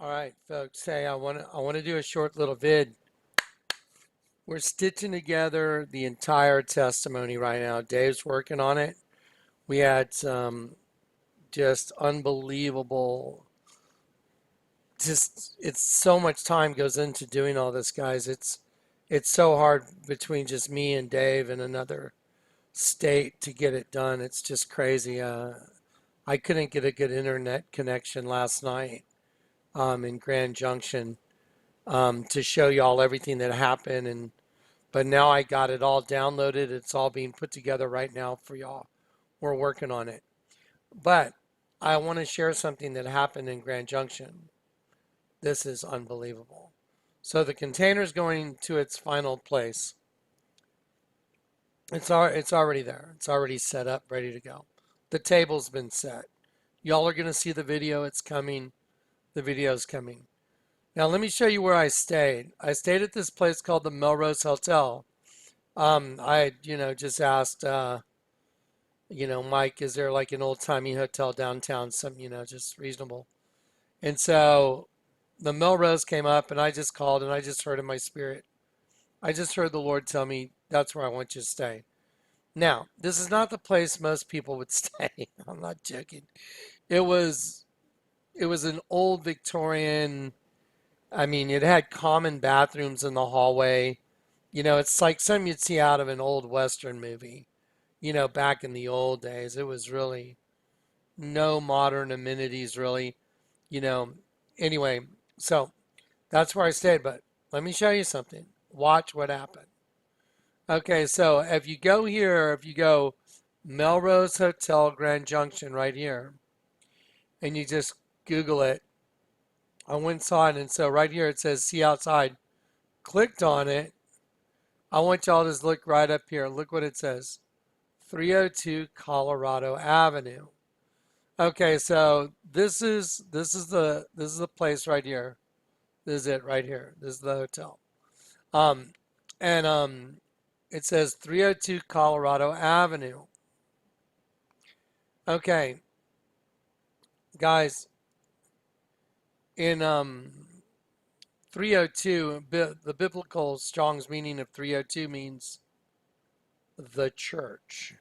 All right, folks. Hey, I want to do a short little vid. We're stitching together the entire testimony right now. Dave's working on it. We had some just unbelievable. Just it's so much time goes into doing all this, guys. It's so hard between just me and Dave in another state to get it done. It's just crazy. I couldn't get a good internet connection last night in Grand Junction to show y'all everything that happened. And but now I got it all downloaded. It's all being put together right now for y'all. We're working on it. But I want to share something that happened in Grand Junction. This is unbelievable. So the container is going to its final place. It's already there. It's already set up, ready to go. The table's been set. Y'all are going to see the video. It's coming. The video's coming. Now let me show you where I stayed. I stayed at this place called the Melrose Hotel. I, just asked, Mike, is there like an old-timey hotel downtown, something, just reasonable? And so the Melrose came up and I just called and I just heard in my spirit. I just heard the Lord tell me that's where I want you to stay. Now, this is not the place most people would stay. I'm not joking. It was it was an old Victorian. I mean, it had common bathrooms in the hallway. It's like something you'd see out of an old Western movie. Back in the old days, it was really no modern amenities, really. You know, anyway, so that's where I stayed. But let me show you something. Watch what happened. Okay, so if you go Melrose Hotel Grand Junction right here, and you just Google it, I went and saw it, and so right here it says see outside. Clicked on it. I want y'all to just look right up here. Look what it says. 302 Colorado Avenue. Okay, so this is the place right here. This is it right here. This is the hotel. Um, and it says 302 Colorado Avenue. Okay, guys, in 302, the biblical Strong's meaning of 302 means the church.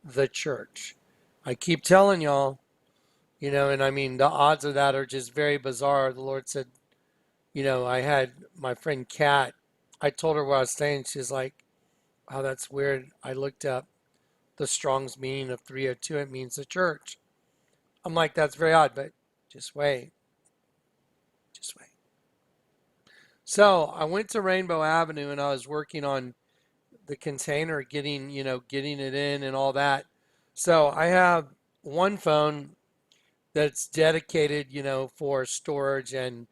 The church. I keep telling y'all, and I mean, the odds of that are just very bizarre. The Lord said, I had my friend Kat, I told her where I was staying. She's like, oh, that's weird. I looked up the Strong's meaning of 302. It means the church. I'm like, that's very odd, but just wait. Just wait. So I went to Rainbow Avenue and I was working on the container, getting it in and all that. So I have one phone that's dedicated, for storage, and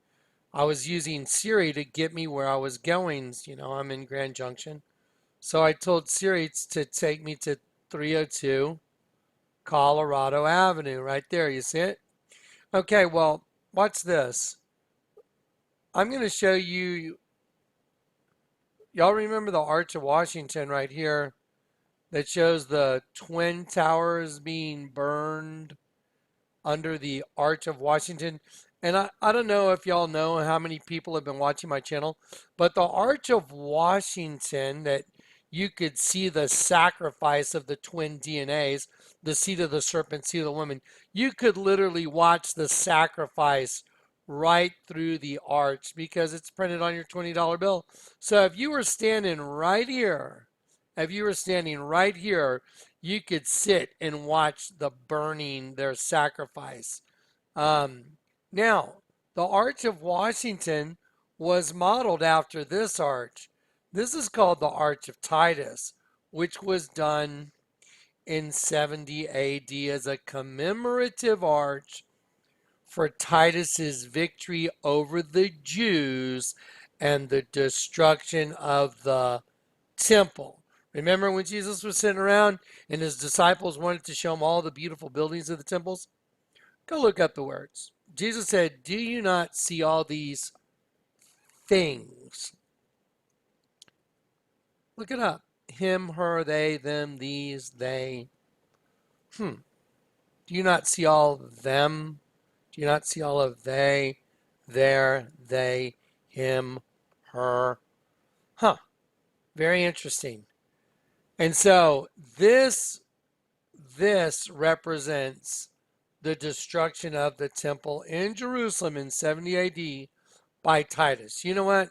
I was using Siri to get me where I was going. I'm in Grand Junction. So I told Siri to take me to 302 Colorado Avenue right there. You see it? Okay, well, watch this. I'm going to show you. Y'all remember the Arch of Washington right here that shows the Twin Towers being burned under the Arch of Washington? And I don't know if y'all know how many people have been watching my channel, but the Arch of Washington, that you could see the sacrifice of the twin DNAs, the seed of the serpent, seed of the woman. You could literally watch the sacrifice right through the arch because it's printed on your $20 bill. So if you were standing right here, you could sit and watch the burning, their sacrifice. Um, Now, the Arch of Washington was modeled after this arch. This is called the Arch of Titus, which was done in 70 AD as a commemorative arch for Titus's victory over the Jews and the destruction of the temple. Remember when Jesus was sitting around and his disciples wanted to show him all the beautiful buildings of the temples? Go look up the words. Jesus said, do you not see all these things? Look it up. Him, her, they, them, these, they. Do you not see all them? Do you not see all of they, their, they, him, her? Huh. Very interesting. And so this represents the destruction of the temple in Jerusalem in 70 AD by Titus. You know what?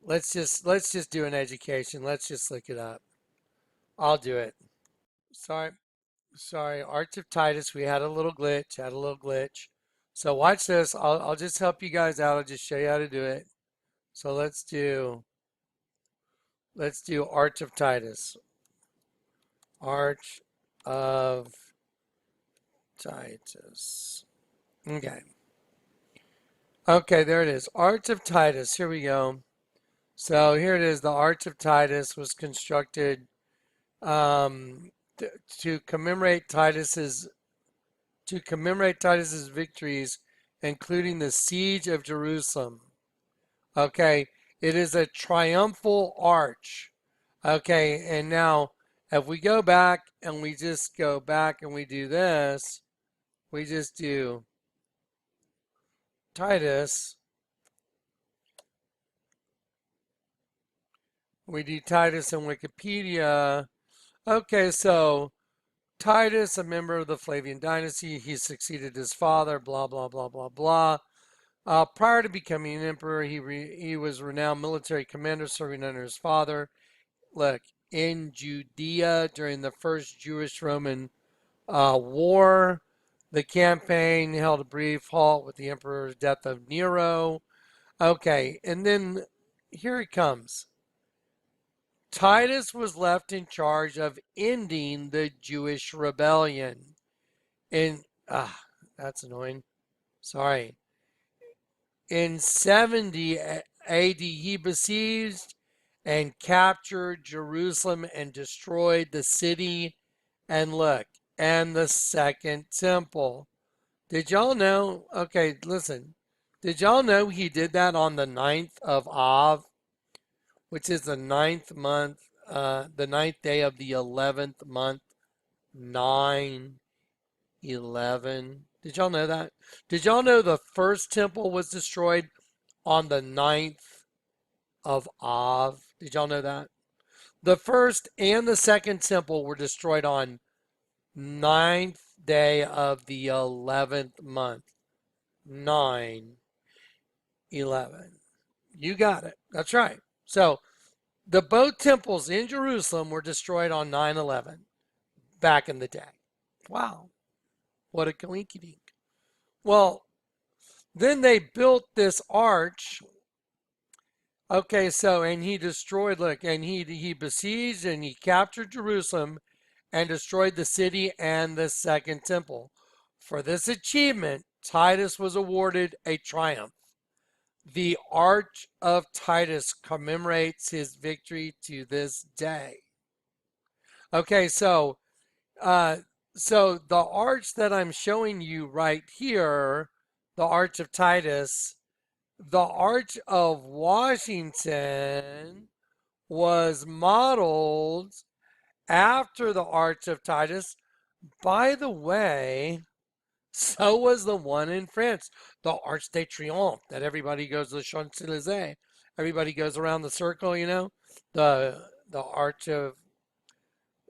Let's just do an education. Let's just look it up. I'll do it. Sorry. Sorry. Arch of Titus, we had a little glitch. So watch this. I'll just help you guys out. I'll just show you how to do it. So let's do Arch of Titus. Arch of Titus. Okay. Okay, there it is. Arch of Titus. Here we go. So here it is. The Arch of Titus was constructed to commemorate Titus's victories, including the siege of Jerusalem. Okay, it is a triumphal arch. Okay, and now if we go back and we just go back and we do this, we just do Titus. We do Titus in Wikipedia. Okay, so Titus, a member of the Flavian dynasty, he succeeded his father, blah, blah, blah, blah, blah. Prior to becoming an emperor, he was a renowned military commander serving under his father. Look, in Judea during the first Jewish-Roman war, the campaign held a brief halt with the emperor's death of Nero. Okay, and then here it comes. Titus was left in charge of ending the Jewish rebellion. That's annoying. Sorry. In 70 AD, he besieged and captured Jerusalem and destroyed the city and the second temple. Did y'all know? Okay, listen. Did y'all know he did that on the 9th of Av, which is the 9th month, the 9th day of the 11th month, 9/11. Did y'all know that? Did y'all know the first temple was destroyed on the 9th of Av? Did y'all know that? The first and the second temple were destroyed on 9th day of the 11th month, 9/11. You got it. That's right. So the both temples in Jerusalem were destroyed on 9/11 back in the day. Wow. What a coinkydink. Well, then they built this arch. Okay, so, and he destroyed, and he besieged and he captured Jerusalem and destroyed the city and the second temple. For this achievement, Titus was awarded a triumph. The Arch of Titus commemorates his victory to this day. Okay, so the arch that I'm showing you right here, the Arch of Titus, the Arch of Washington was modeled after the Arch of Titus. By the way, so was the one in France, the Arc de Triomphe, that everybody goes to the Champs-Élysées. Everybody goes around the circle, the Arch of,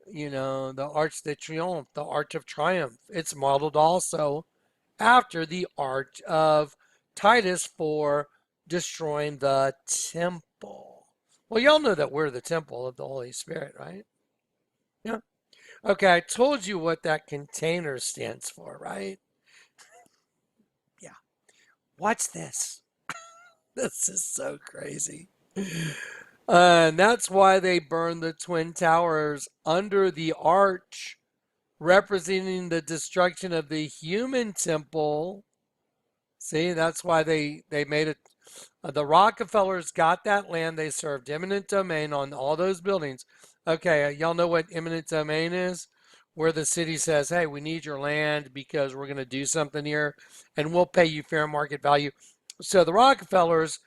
the Arc de Triomphe, the Arch of Triumph. It's modeled also after the Arch of Titus for destroying the temple. Well, y'all know that we're the temple of the Holy Spirit, right? Yeah. Okay, I told you what that container stands for, right? Yeah. Watch this. This is so crazy. And that's why they burned the Twin Towers under the arch, representing the destruction of the human temple. See, that's why they made it. The Rockefellers got that land. They served eminent domain on all those buildings. Okay, y'all know what eminent domain is? Where the city says, hey, we need your land because we're going to do something here and we'll pay you fair market value. So the Rockefellers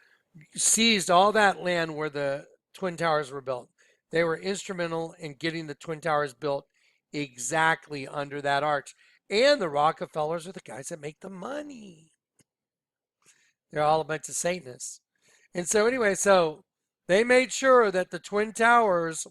seized all that land where the Twin Towers were built. They were instrumental in getting the Twin Towers built exactly under that arch. And the Rockefellers are the guys that make the money. They're all a bunch of Satanists. And so, anyway, so they made sure that the Twin Towers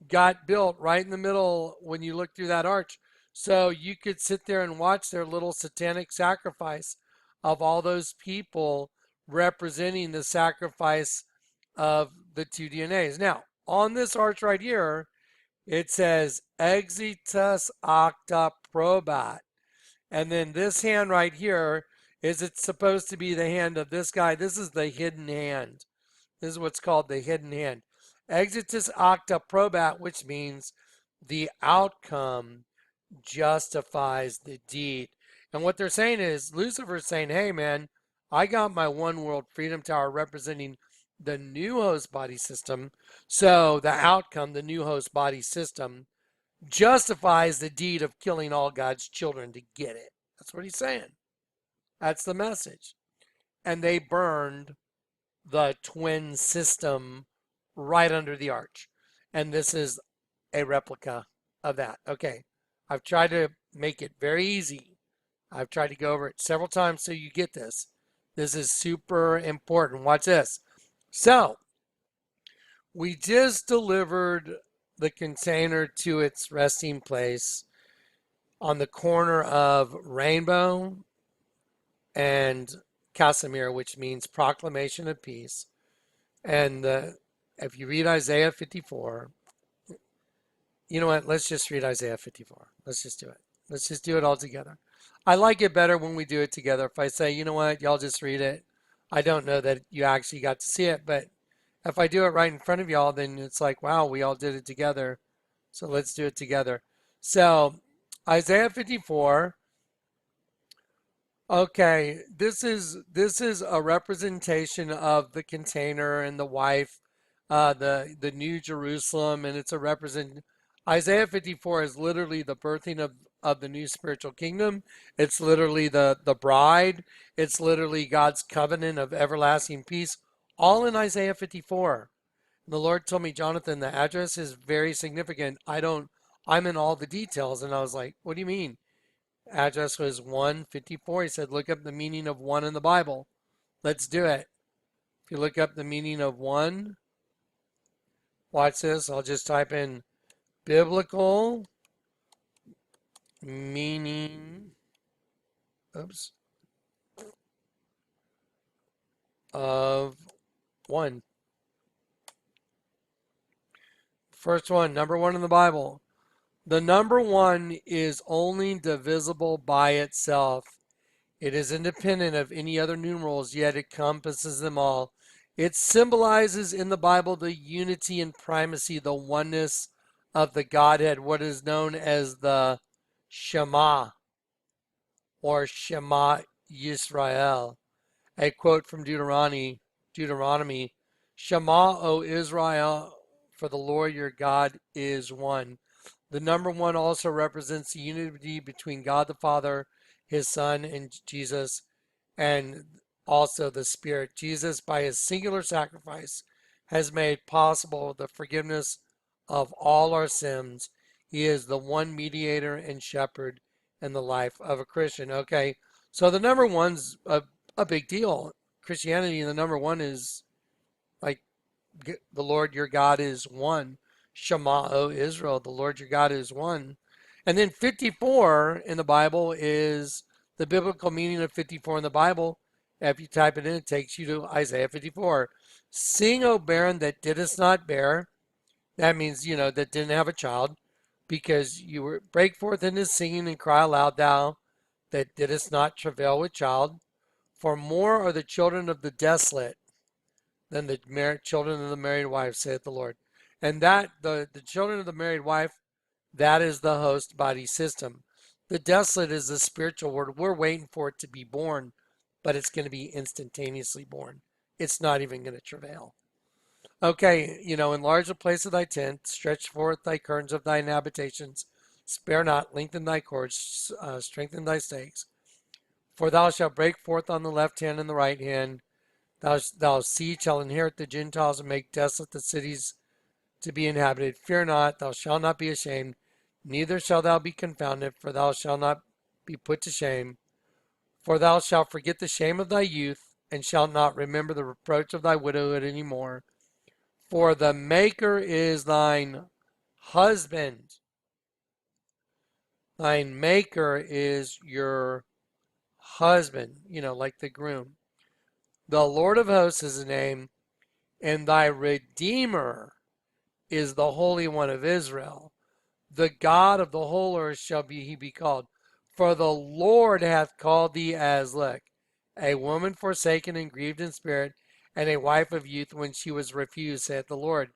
got built right in the middle when you look through that arch. So you could sit there and watch their little satanic sacrifice of all those people representing the sacrifice of the two DNAs. Now, on this arch right here, it says Exitus Octa Probat. And then this hand right here is it's supposed to be the hand of this guy. This is the hidden hand. This is what's called the hidden hand. Exitus Octa Probat, which means the outcome justifies the deed. And what they're saying is Lucifer's saying, hey man, I got my one world freedom tower representing the new host body system. So the outcome, the new host body system, justifies the deed of killing all God's children to get it. That's what he's saying. That's the message. And they burned the twin system right under the arch. And this is a replica of that. Okay. I've tried to make it very easy. I've tried to go over it several times so you get this. This is super important. Watch this. So, we just delivered the container to its resting place on the corner of Rainbow and Casimir, which means proclamation of peace. And if you read Isaiah 54, you know what? Let's just read Isaiah 54. Let's just do it. Let's just do it all together. I like it better when we do it together. If I say, you know what, y'all just read it. I don't know that you actually got to see it, but if I do it right in front of y'all, then it's like, wow, we all did it together. So let's do it together. So Isaiah 54. Okay, this is a representation of the container and the wife, the New Jerusalem, and it's a represent. Isaiah 54 is literally the birthing of the new spiritual kingdom. It's literally the bride. It's literally God's covenant of everlasting peace, all in Isaiah 54. The Lord told me, Jonathan, the address is very significant. I'm in all the details. And I was like, what do you mean? Address was 154. He said, look up the meaning of one in the Bible. Let's do it. If you look up the meaning of one, watch this. I'll just type in biblical meaning, of one. First one, number one in the Bible. The number one is only divisible by itself. It is independent of any other numerals, yet it encompasses them all. It symbolizes in the Bible the unity and primacy, the oneness of the Godhead, what is known as the Shema or Shema Yisrael. A quote from Deuteronomy, Shema, O Israel, for the Lord your God is one. The number one also represents the unity between God the Father, his Son, and Jesus, and also the Spirit. Jesus, by his singular sacrifice, has made possible the forgiveness of all our sins. He is the one mediator and shepherd in the life of a Christian. Okay, so the number one's a big deal. Christianity, the number one is like the Lord your God is one. Shema, O Israel, the Lord your God is one. And then 54 in the Bible is the biblical meaning of 54 in the Bible. If you type it in, it takes you to Isaiah 54. Sing, O barren that didst not bear. That means, that didn't have a child, because you were break forth into singing and cry aloud, thou that didst not travail with child. For more are the children of the desolate than the children of the married wife, saith the Lord. And that the children of the married wife, that is the host body system. The desolate is the spiritual word. We're waiting for it to be born, but it's going to be instantaneously born. It's not even going to travail. Okay, enlarge the place of thy tent, stretch forth thy curtains of thine habitations, spare not, lengthen thy cords, strengthen thy stakes. For thou shalt break forth on the left hand and the right hand. Thou seed shall inherit the Gentiles and make desolate the cities to be inhabited. Fear not, thou shalt not be ashamed, neither shalt thou be confounded, for thou shalt not be put to shame. For thou shalt forget the shame of thy youth, and shalt not remember the reproach of thy widowhood any more. For the Maker is thine husband. Thine Maker is your husband, like the groom. The Lord of hosts is his name, and thy Redeemer is the Holy One of Israel. The God of the whole earth shall he be called. For the Lord hath called thee as, look, a woman forsaken and grieved in spirit, and a wife of youth when she was refused, saith the Lord.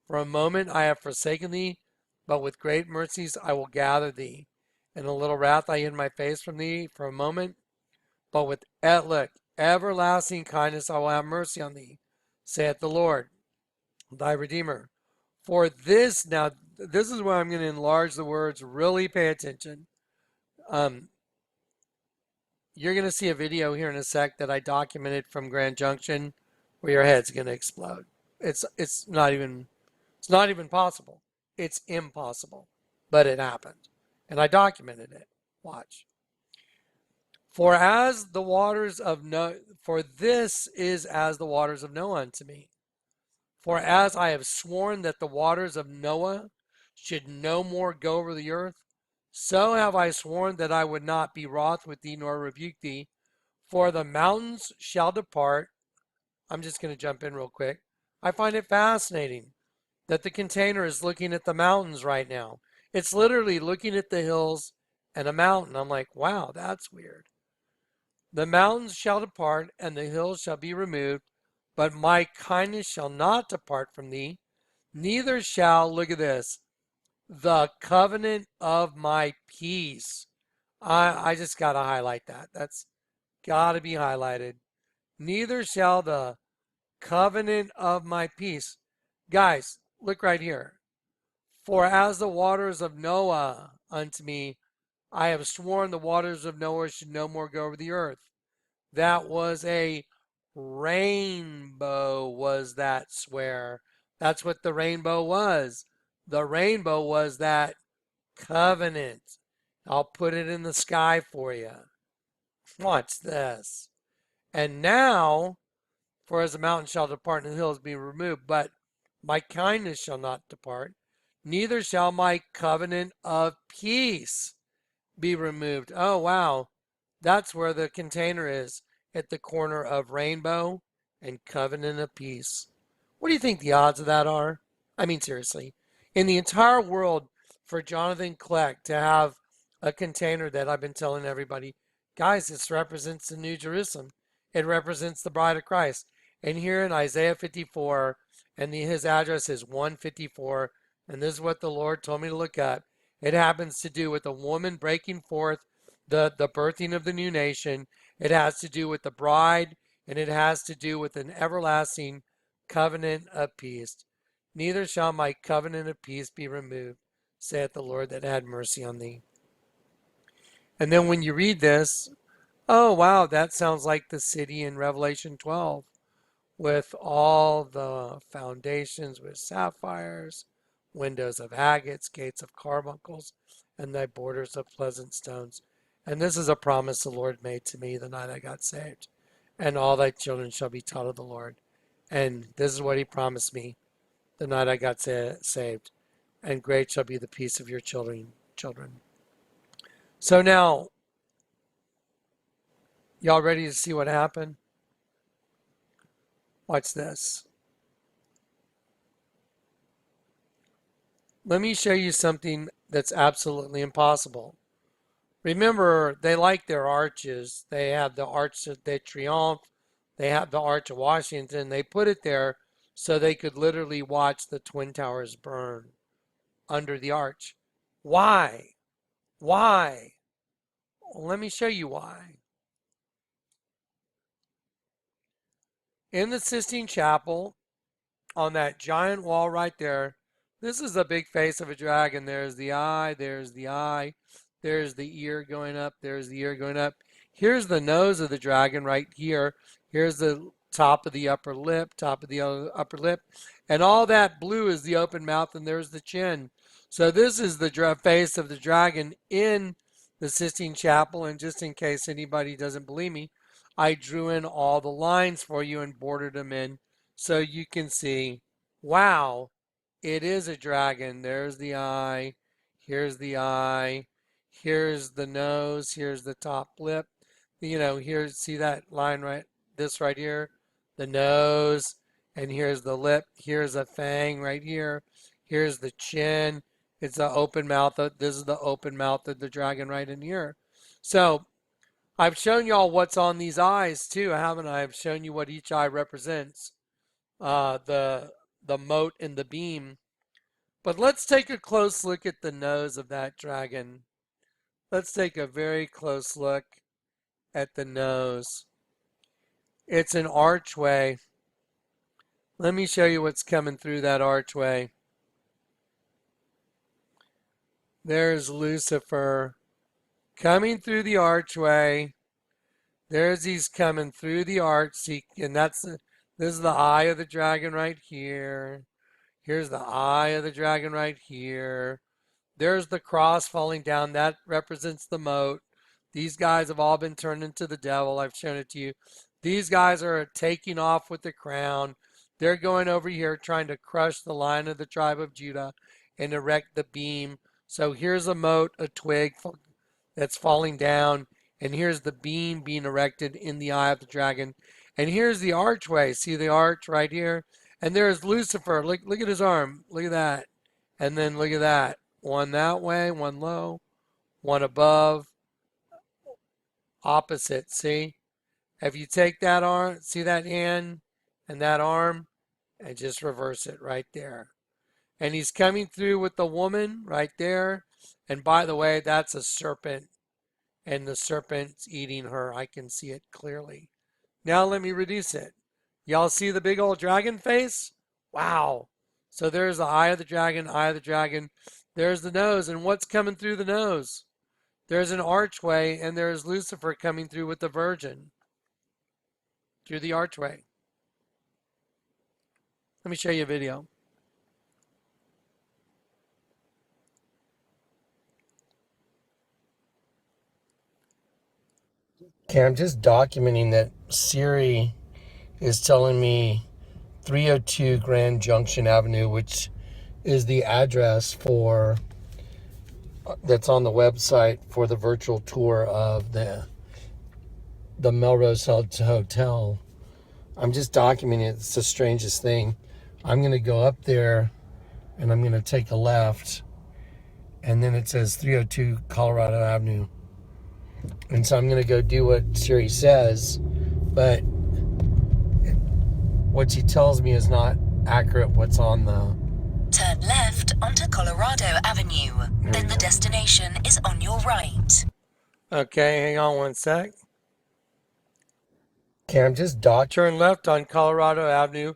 For a moment I have forsaken thee, but with great mercies I will gather thee. In a little wrath I hid my face from thee for a moment, but with everlasting kindness I will have mercy on thee, saith the Lord, thy Redeemer. For this, now, this is where I'm going to enlarge the words. Really pay attention. You're going to see a video here in a sec that I documented from Grand Junction where your head's going to explode. It's not even possible. It's impossible, but it happened, and I documented it. Watch. For as the waters of for this is as the waters of Noah unto me. For as I have sworn that the waters of Noah should no more go over the earth, so have I sworn that I would not be wroth with thee nor rebuke thee. For the mountains shall depart. I'm just going to jump in real quick. I find it fascinating that the container is looking at the mountains right now. It's literally looking at the hills and a mountain. I'm like, wow, that's weird. The mountains shall depart and the hills shall be removed, but my kindness shall not depart from thee, neither shall, look at this, the covenant of my peace. I just got to highlight that. That's got to be highlighted. Neither shall the covenant of my peace. Guys, look right here. For as the waters of Noah unto me, I have sworn the waters of Noah should no more go over the earth. That was a rainbow, was that swear. That's what the rainbow was. The rainbow was that covenant. I'll put it in the sky for you. Watch this. And now, for as the mountain shall depart and the hills be removed, but my kindness shall not depart, neither shall my covenant of peace be removed. Oh, wow. That's where the container is, at the corner of rainbow and covenant of peace. What do you think the odds of that are? I mean, seriously. In the entire world, for Jonathan Kleck to have a container that I've been telling everybody, guys, this represents the New Jerusalem. It represents the bride of Christ. And here in Isaiah 54, and his address is 154, and this is what the Lord told me to look up. It happens to do with a woman breaking forth the birthing of the new nation. It has to do with the bride, and it has to do with an everlasting covenant of peace. Neither shall my covenant of peace be removed, saith the Lord that had mercy on thee. And then when you read this, oh wow, that sounds like the city in Revelation 12 with all the foundations with sapphires, windows of agates, gates of carbuncles, and thy borders of pleasant stones. And this is a promise the Lord made to me the night I got saved. And all thy children shall be taught of the Lord. And this is what he promised me the night I got saved. And great shall be the peace of your children. So now, y'all ready to see what happened? Watch this. Let me show you something that's absolutely impossible. Remember, they like their arches. They have the Arch de Triomphe. They have the Arch of Washington. They put it there so they could literally watch the Twin Towers burn under the arch. Why? Why? Well, let me show you why. In the Sistine Chapel, on that giant wall right there, this is a big face of a dragon. There's the eye, there's the eye, there's the ear going up, there's the ear going up. Here's the nose of the dragon right here. Here's the top of the upper lip, upper lip. And all that blue is the open mouth, and there's the chin. So this is the face of the dragon in the Sistine Chapel, and just in case anybody doesn't believe me, I drew in all the lines for you and bordered them in so you can see, wow, it is a dragon. There's the eye, here's the eye, here's the nose, here's the top lip. You know, here's, see that line right, this right here, the nose, and here's the lip, here's a fang right here, here's the chin. It's the open mouth. This is the open mouth of the dragon right in here. So I've shown y'all what's on these eyes too, haven't I? I've shown you what each eye represents, the moat and the beam. But let's take a close look at the nose of that dragon. Let's take a very close look at the nose. It's an archway. Let me show you what's coming through that archway. There's Lucifer coming through the archway. There's he's coming through the arch, and this is the eye of the dragon right here. Here's the eye of the dragon right here. There's the cross falling down. That represents the moat. These guys have all been turned into the devil. I've shown it to you. These guys are taking off with the crown. They're going over here trying to crush the Lion of the tribe of Judah and erect the beam. So here's a moat, a twig that's falling down. And here's the beam being erected in the eye of the dragon. And here's the archway. See the arch right here? And there's Lucifer. Look at his arm. Look at that. And then look at that. One that way, one low, one above, opposite. See? If you take that arm, see that hand and that arm, and just reverse it right there. And he's coming through with the woman right there. And by the way, that's a serpent. And the serpent's eating her. I can see it clearly. Now let me reduce it. Y'all see the big old dragon face? Wow. So there's the eye of the dragon, eye of the dragon. There's the nose. And what's coming through the nose? There's an archway, and there's Lucifer coming through with the virgin through the archway. Let me show you a video. Okay, I'm just documenting that Siri is telling me 302 Grand Junction Avenue, which is the address for that's on the website for the virtual tour of the Melrose Hotel. I'm just documenting it. It's the strangest thing. I'm going to go up there and I'm going to take a left, and then it says 302 Colorado Avenue. And so I'm going to go do what Siri says, but what she tells me is not accurate what's on the... Turn left onto Colorado Avenue. Then the destination is on your right. Okay, hang on one sec. Okay, I'm just turn left on Colorado Avenue,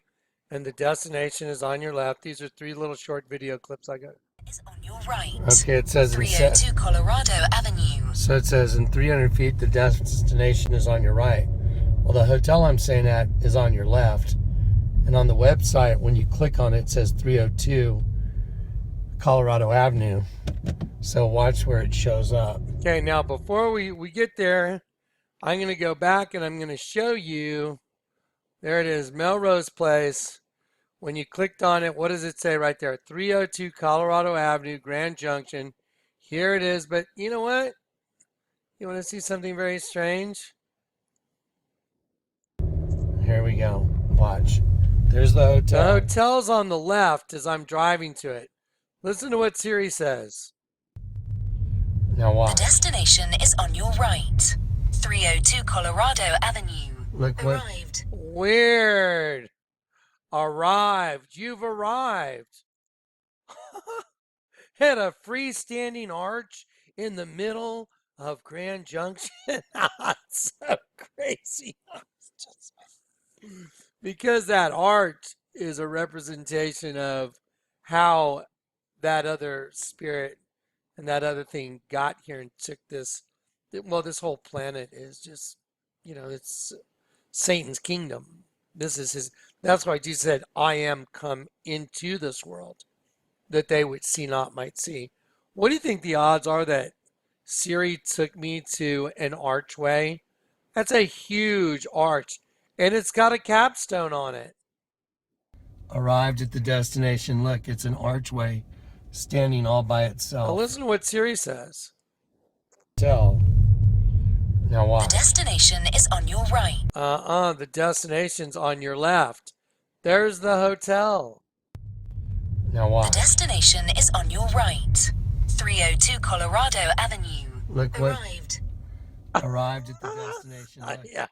and the destination is on your left. These are 3 little short video clips I got. Is on your right. Okay, it says 302 Colorado Avenue. So it says in 300 feet, the destination is on your right. Well, the hotel I'm staying at is on your left. And on the website, when you click on it, it says 302 Colorado Avenue. So watch where it shows up. Okay, now before we get there, I'm going to go back and I'm going to show you. There it is, Melrose Place. When you clicked on it, what does it say right there? 302 Colorado Avenue, Grand Junction. Here it is, but you know what? You want to see something very strange? Here we go. Watch. There's the hotel. The hotel's on the left as I'm driving to it. Listen to what Siri says. Now watch. The destination is on your right. 302 Colorado Avenue. Look what... Arrived. Weird. Arrived. You've arrived. Had a freestanding arch in the middle of Grand Junction. It's so crazy. Because that arch is a representation of how that other spirit and that other thing got here and took this. Well, this whole planet is just, you know, it's Satan's kingdom. This is his. That's why Jesus said, I am come into this world, that they which see not might see. What do you think the odds are that Siri took me to an archway. That's a huge arch, and it's got a capstone on it. Arrived at the destination. Look, it's an archway standing all by itself. Now listen to what Siri says. Tell. Now watch. The destination is on your right. The destination's on your left. There's the hotel. Now watch. The destination is on your right. 302 Colorado Avenue. Look what Arrived. arrived at the destination. Yeah.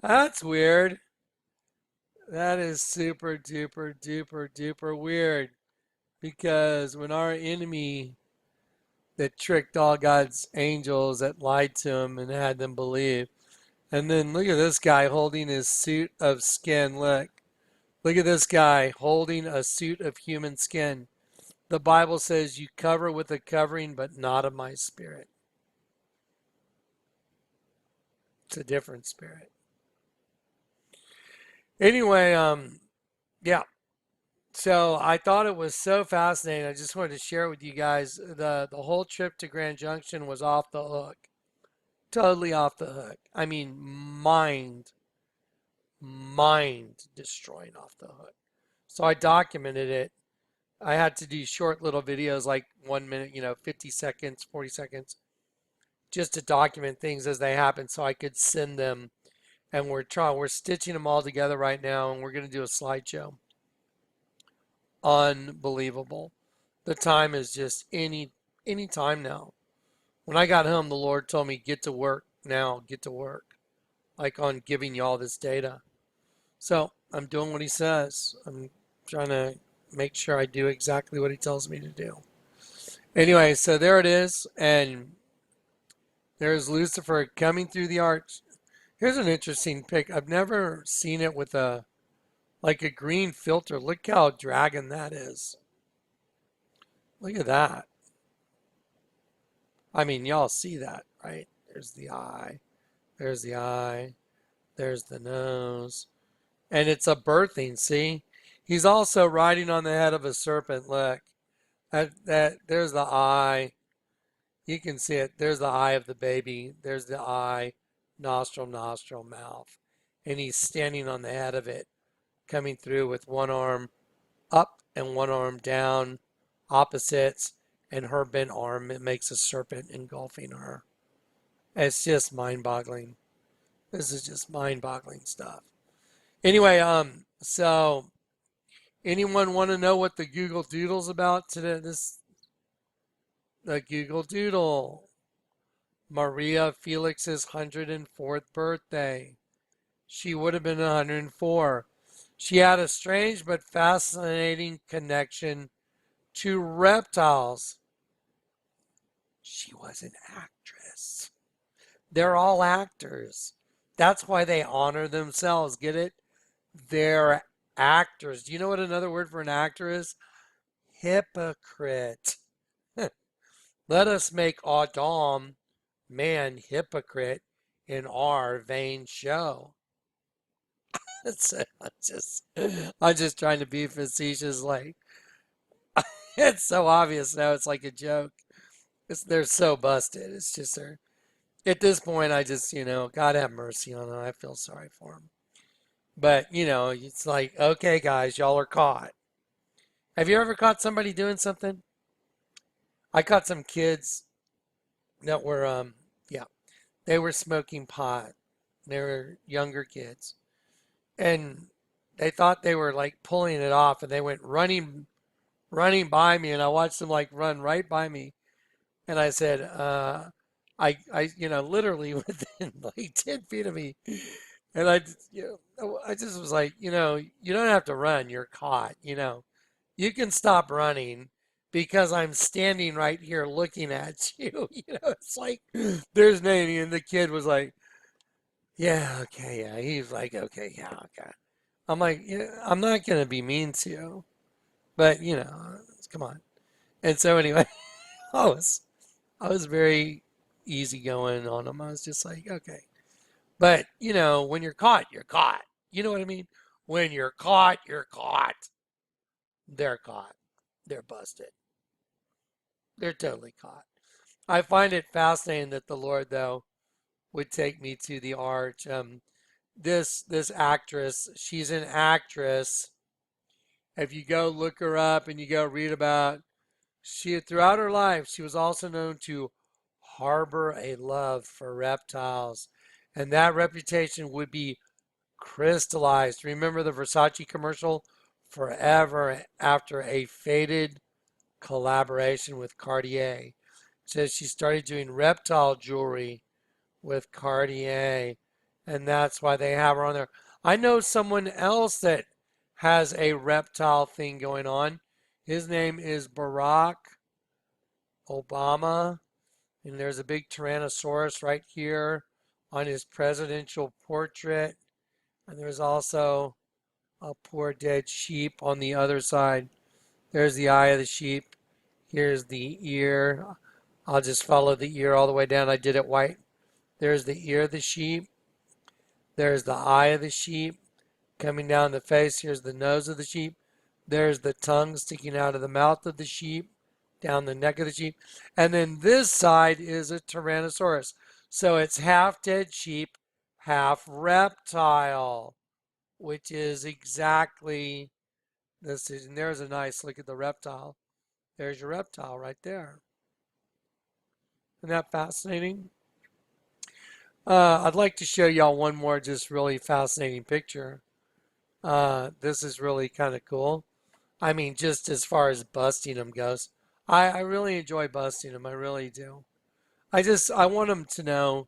That's weird. That is super duper duper duper weird. Because when our enemy that tricked all God's angels that lied to him and had them believe. And then look at this guy holding his suit of skin. Look at this guy holding a suit of human skin. The Bible says you cover with a covering, but not of my spirit. It's a different spirit. Anyway, yeah. So I thought it was so fascinating. I just wanted to share it with you guys. The whole trip to Grand Junction was off the hook. Totally off the hook. I mean, mind destroying off the hook. So I documented it. I had to do short little videos, like 1 minute, 50 seconds, 40 seconds, just to document things as they happen so I could send them. And we're stitching them all together right now, and we're going to do a slideshow. Unbelievable. The time is just any time now. When I got home, the Lord told me, get to work now, get to work, like on giving you all this data. So I'm doing what he says. I'm trying to make sure I do exactly what he tells me to do. Anyway, so there it is, and there's Lucifer coming through the arch. Here's an interesting pic. I've never seen it with a green filter. Look how dragon that is. Look at that. I mean, y'all see that, right? There's the eye. There's the eye. There's the nose. And it's a birthing, see? He's also riding on the head of a serpent. Look. There's the eye. You can see it. There's the eye of the baby. There's the eye, nostril, mouth. And he's standing on the head of it, coming through with one arm up and one arm down, opposites, and her bent arm. It makes a serpent engulfing her. It's just mind-boggling. This is just mind-boggling stuff. Anyway, so anyone want to know what the Google Doodle's about today? The Google Doodle. Maria Felix's 104th birthday. She would have been 104. She had a strange but fascinating connection to reptiles. She was an actress. They're all actors. That's why they honor themselves. Get it? They're actors. Do you know what another word for an actor is? Hypocrite. Let us make Adam, man, hypocrite in our vain show. So I'm just trying to be facetious. Like, it's so obvious now. It's like a joke. They're so busted. It's just at this point, I just, God have mercy on them. I feel sorry for them. But, it's like, okay, guys, y'all are caught. Have you ever caught somebody doing something? I caught some kids that were, they were smoking pot. They were younger kids. And they thought they were like pulling it off, and they went running by me, and I watched them like run right by me. And I said, I literally within like 10 feet of me. And I just was like, you don't have to run. You're caught. You can stop running because I'm standing right here looking at you. It's like, there's Nanny. And the kid was like, yeah, okay, yeah. He was like, okay, yeah, okay. I'm like, I'm not going to be mean to you, but, come on. And so anyway, I was very easygoing on them. I was just like, okay. But, when you're caught, you're caught. You know what I mean? When you're caught, you're caught. They're caught. They're busted. They're totally caught. I find it fascinating that the Lord, though, would take me to the arch. This actress, she's an actress. If you go look her up and you go read about, she throughout her life, she was also known to harbor a love for reptiles, and that reputation would be crystallized. Remember the Versace commercial? Forever after a faded collaboration with Cartier. It says she started doing reptile jewelry with Cartier, and that's why they have her on there. I know someone else that has a reptile thing going on. His name is Barack Obama, and there's a big Tyrannosaurus right here on his presidential portrait, and there's also a poor dead sheep on the other side. There's the eye of the sheep. Here's the ear. I'll just follow the ear all the way down. I did it white. There's the ear of the sheep. There's the eye of the sheep coming down the face. Here's the nose of the sheep. There's the tongue sticking out of the mouth of the sheep, down the neck of the sheep. And then this side is a Tyrannosaurus. So it's half dead sheep, half reptile, which is exactly this. And there's a nice look at the reptile. There's your reptile right there. Isn't that fascinating? I'd like to show y'all one more just really fascinating picture. This is really kind of cool. I mean, just as far as busting them goes. I really enjoy busting them. I really do. I want them to know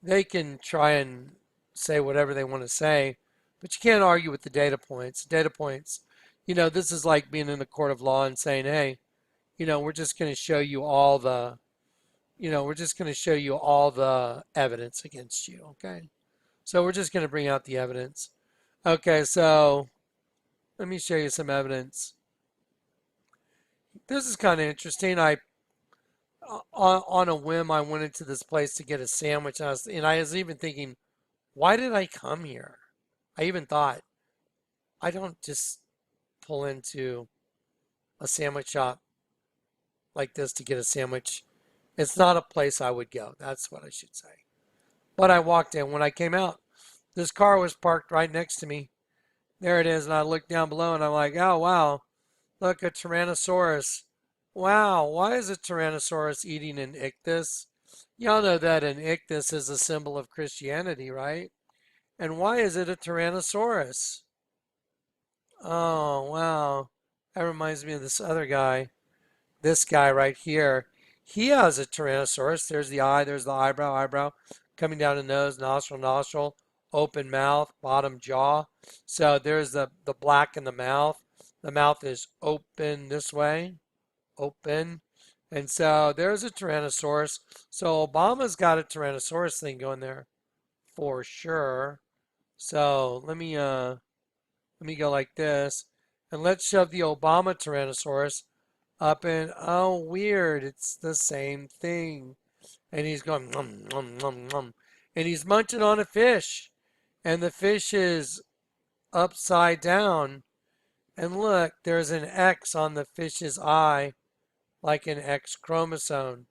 they can try and say whatever they want to say, but you can't argue with the data points. Data points, this is like being in a court of law and saying, hey, we're just going to show you all the, we're just going to show you all the evidence against you, okay? So we're just going to bring out the evidence. Okay, so let me show you some evidence. This is kind of interesting. On a whim, I went into this place to get a sandwich, and I was even thinking, why did I come here? I even thought, I don't just pull into a sandwich shop like this to get a sandwich. It's not a place I would go. That's what I should say. But I walked in. When I came out, this car was parked right next to me. There it is. And I looked down below and I'm like, oh, wow. Look, a Tyrannosaurus. Wow. Why is a Tyrannosaurus eating an ichthys? Y'all know that an ichthys is a symbol of Christianity, right? And why is it a Tyrannosaurus? Oh, wow. That reminds me of this other guy. This guy right here. He has a Tyrannosaurus. There's the eye, there's the eyebrow, coming down the nose, nostril, open mouth, bottom jaw. So there's the black in the mouth. The mouth is open this way, open. And so there's a Tyrannosaurus. So Obama's got a Tyrannosaurus thing going there for sure. So let me go like this. And let's shove the Obama Tyrannosaurus up in, oh, weird, it's the same thing. And he's going, nom, nom, nom, nom. And he's munching on a fish. And the fish is upside down. And look, there's an X on the fish's eye, like an X chromosome.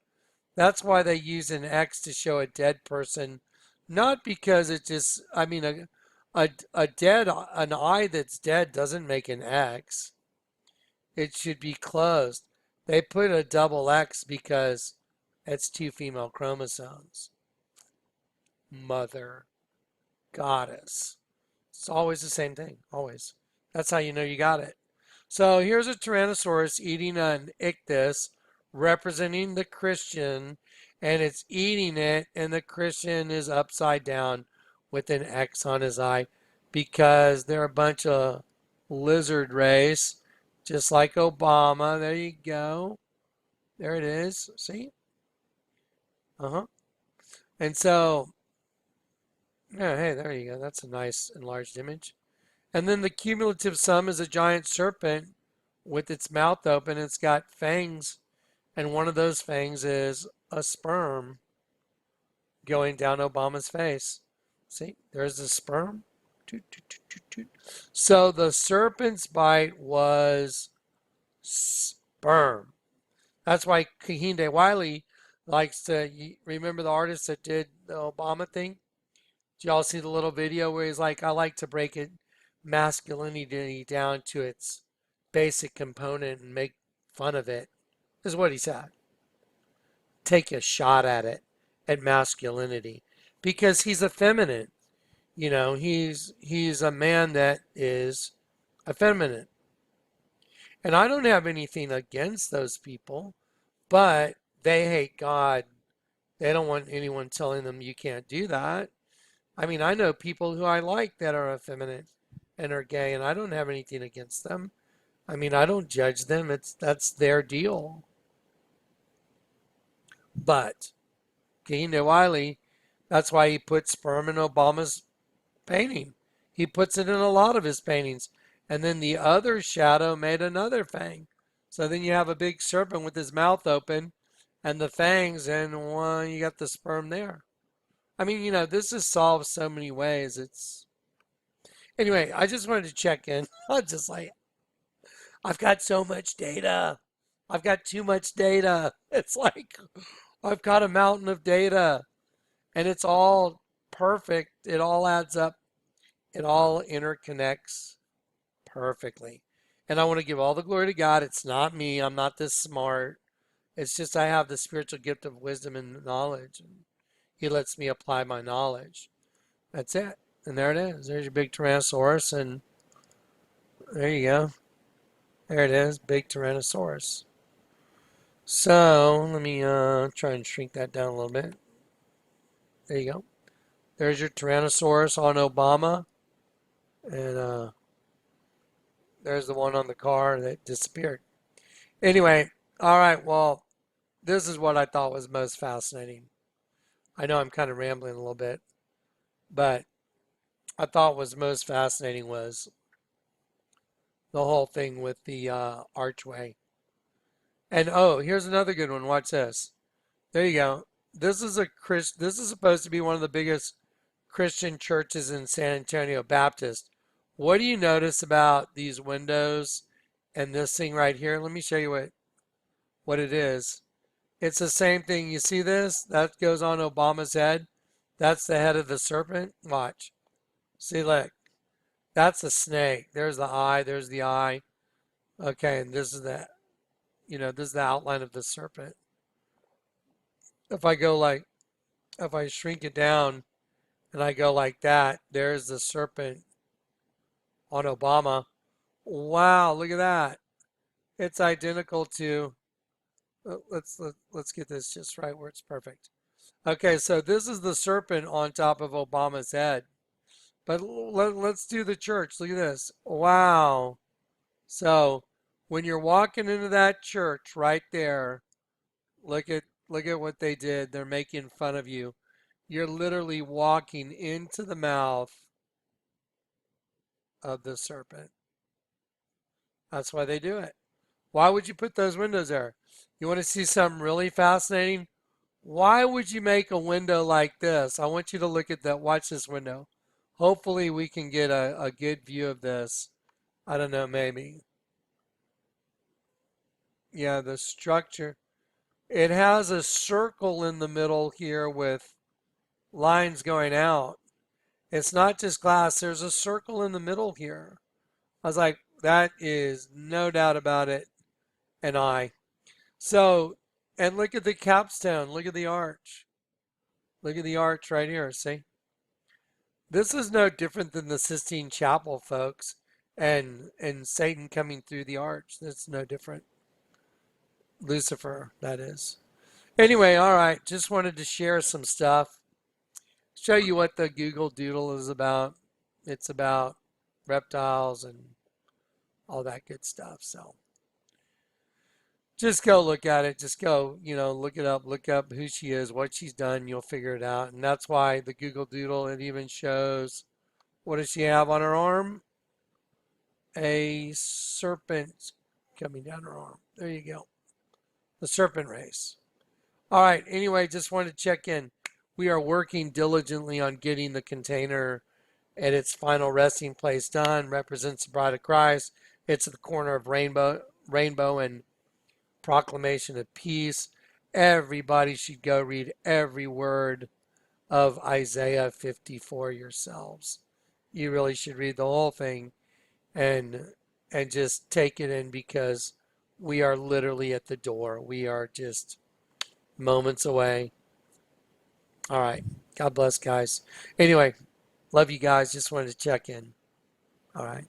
That's why they use an X to show a dead person. Not because it just, I mean, an eye that's dead doesn't make an X. It should be closed. They put a double X because it's two female chromosomes. Mother, goddess. It's always the same thing, always. That's how you know you got it. So here's a Tyrannosaurus eating an ichthys, representing the Christian, and it's eating it, and the Christian is upside down with an X on his eye because they're a bunch of lizard race. Just like Obama. There you go. There it is. See? And so, yeah, hey, there you go. That's a nice enlarged image. And then the cumulative sum is a giant serpent with its mouth open. It's got fangs. And one of those fangs is a sperm going down Obama's face. See? There's the sperm. Toot, toot, toot, toot, toot. So the serpent's bite was sperm. That's why Kehinde Wiley likes to, you remember the artist that did the Obama thing? Did y'all see the little video where he's like, I like to break it masculinity down to its basic component and make fun of it, is what he said. Take a shot at it, at masculinity, because he's effeminate. He's a man that is effeminate. And I don't have anything against those people, but they hate God. They don't want anyone telling them you can't do that. I mean, I know people who I like that are effeminate and are gay, and I don't have anything against them. I mean, I don't judge them. That's their deal. But Kehinde Wiley, that's why he put sperm in Obama's painting. He puts it in a lot of his paintings. And then the other shadow made another fang. So then you have a big serpent with his mouth open and the fangs, and you got the sperm there. I mean, this is solved so many ways. Anyway, I just wanted to check in. I'm just like, I've got so much data. I've got too much data. It's like I've got a mountain of data, and it's all perfect. It all adds up. It all interconnects perfectly. And I want to give all the glory to God. It's not me. I'm not this smart. It's just I have the spiritual gift of wisdom and knowledge. And He lets me apply my knowledge. That's it. And there it is. There's your big Tyrannosaurus. And there you go. There it is. Big Tyrannosaurus. So let me try and shrink that down a little bit. There you go. There's your Tyrannosaurus on Obama. And there's the one on the car that disappeared. Anyway, all right, well, this is what I thought was most fascinating. I know I'm kind of rambling a little bit, but I thought was most fascinating was the whole thing with the archway. And here's another good one. Watch this. There you go. This is supposed to be one of the biggest Christian churches in San Antonio Baptist. What do you notice about these windows and this thing right here? Let me show you what it is. It's the same thing. You see this? That goes on Obama's head. That's the head of the serpent. Watch. See, look. That's the snake. There's the eye. There's the eye. Okay, and this is the outline of the serpent. If I shrink it down and I go like that, there's the serpent on Obama. Wow, look at that. It's identical to, let's get this just right where it's perfect. Okay, so this is the serpent on top of Obama's head. But let's do the church. Look at this. Wow. So when you're walking into that church right there, look at what they did. They're making fun of you. You're literally walking into the mouth of the serpent. That's why they do it. Why would you put those windows there? You want to see something really fascinating? Why would you make a window like this? I want you to look at that. Watch this window. Hopefully we can get a good view of this. I don't know, maybe. Yeah, the structure. It has a circle in the middle here with lines going out. It's not just glass. There's a circle in the middle here. I was like, that is no doubt about it an eye. So, and look at the capstone. Look at the arch. Look at the arch right here. See? This is no different than the Sistine Chapel, folks, and Satan coming through the arch. That's no different. Lucifer, that is. Anyway, all right. Just wanted to share some stuff. Show you what the Google Doodle is about. It's about reptiles and all that good stuff. So just go look at it. Just go, look it up. Look up who she is, what she's done. You'll figure it out. And that's why the Google Doodle, it even shows, what does she have on her arm? A serpent coming down her arm. There you go. The serpent race. All right. Anyway, just wanted to check in. We are working diligently on getting the container at its final resting place done. Represents the bride of Christ. It's at the corner of Rainbow and Proclamation of Peace. everybody should go read every word of Isaiah 54 yourselves. You really should read the whole thing and just take it in, because we are literally at the door. We are just moments away. All right. God bless, guys. Anyway, love you guys. Just wanted to check in. All right.